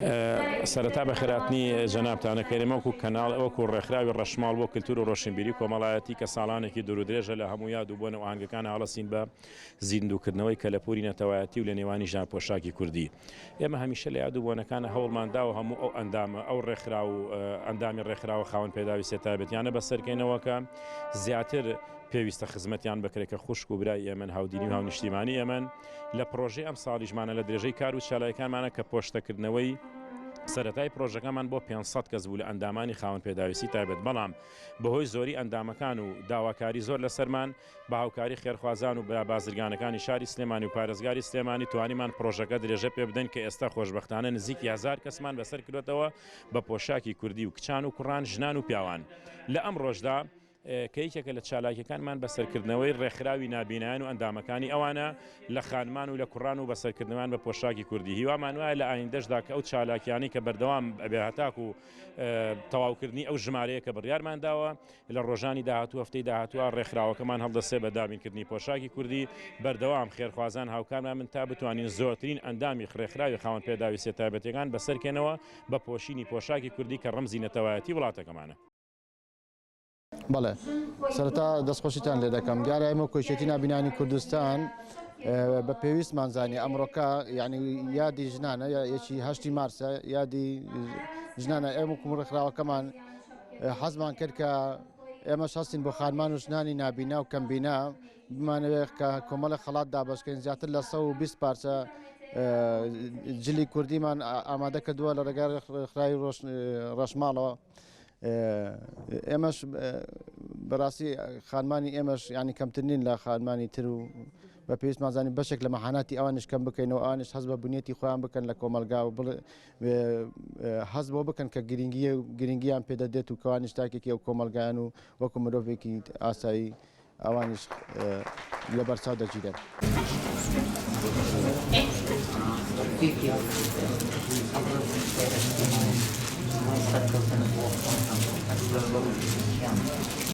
سەرەتا بە خێراتنی جەنابتانە کەرێمە وەکو کەناڵ وەکو ڕێکخراوی ڕەشماڵ بۆ کللتور و ڕۆشنبیری کۆمەڵایەتی کە ساڵانێکی دوورودرێژە لە هەموو یاد و بۆنەوە ئاهەنگەکان هەڵەسین بە زیندووکردنەوەی کەلەپوری نەتەوایەتی و لە نێوانی ژان پۆشاکی کوردی. ئێمە هەمیشە لە یاد و بۆنەکانە هەوڵمانداوە هەموو ئەو ئەندامە ئەو ڕێکخرا و ئەندامی ڕێکخراوە خاوەن پێداوی سێتایبەتیانە بەسەرکەینەوەکە زیاتر پێویستە خزمەتیان بکرێت کە خوشک و برای ئێمن هاودینی و هاونیشتیمانی ئێمن لە پرۆژەی ئەم ساڵیژمانە لە درێژەی کار و چالایەکانمانە کە پۆشتەکردنەوەی سەرەتای پرۆژەکەمان بۆ 500 کەس بوو لە ئەندامانی خاوەن پێداویستی تایبەت، بەڵام بەهۆی زۆری ئەندامەکان و داواکاری زۆر لەسەرمان بە هاوکاری خێرخوازان و بازرگانەکانی شاری سلێمانی و پارێزگاری سلێمانی توانیمان پرۆژەکە درێژە پێ بدەن کە ئێستا خۆشبەختانە نزیکی 1000 کەسمان بەسەر کردوێتەوە بە پۆشاکی کوردی و کچان و کوڕان ژنان و پیاوان. لە ئەم ڕۆژدا کە یەکێکە لە چالاکیەکانمان بەسەرکردنەوەی ڕێکخراوی نابینایان و ئەندامەکانی ئەوانە لە خانمان و لە کوڕان و بەسەرکردنەوەیان بە پۆشاکی کوردی. هیوامان وایە لە ئایندەشدا کە ئەو چالاکیانی کە بەردەوام ئەبێ هەتاک و تەواوکردنی ئەو ژمارەیە کە بڕیارمان داوە لە ڕۆژانی داهاتوو هەفتەی داهاتووە ڕێکخراوەکەمان هەڵدەسێ بە دابینکردنی پۆشاکی کوردی. بەردەوام خێرخوازان هاوکارمان من تا بتوانین زۆرترین ئەندامی ڕێکخراوی خاوەن پێداوی سێتایبەتیەکان بەسەرکێنەوە بە پۆشینی پۆشاکی کوردی کە ڕەمزی نەتەوایەتی وڵاتەکەمانە. بەڵێ سەرەتا دەستخۆشیتان لێ دەکەم. دیارە ئێمە کۆشێتی نابینانی کوردستان بە پێویستمان زانی ئەمڕۆکە یعنی یادی ژنانە یەکی 8 مارسە یادی ژنانە. ئێمە ڕێکخراوەکەمان حەزمان کرد کە ئێمە شەستین بۆ خانمان و ژنانی نابینا و کەمبینا بمانەوێت کە کۆمەڵە خەڵات دابەشکەین زیاتر لە 120 پارچە جلی کوردیمان ئامادە کردووە لە ڕێگای ڕێکخراوی ڕەشماڵەوە. ئێمەش بەڕاستی خانمانی ئێمەش ینی کەمترین لە خانمانی تر و بە پێویستمان زانین بەشێک لە مەحاناتی ئەوانش کەم بکەینەوە، ئەوانش هەست بە بنیەتی خۆیان بکەن لە کۆمەلگا و هەست بۆ بکەن کە گرنگیان پێدەدێت و کەوانش تاکێکی ئەو کۆمەلگایان و وەکو مرۆڤێکی ئاسایی ئەوانش لە بەرچاو دەگیرێت.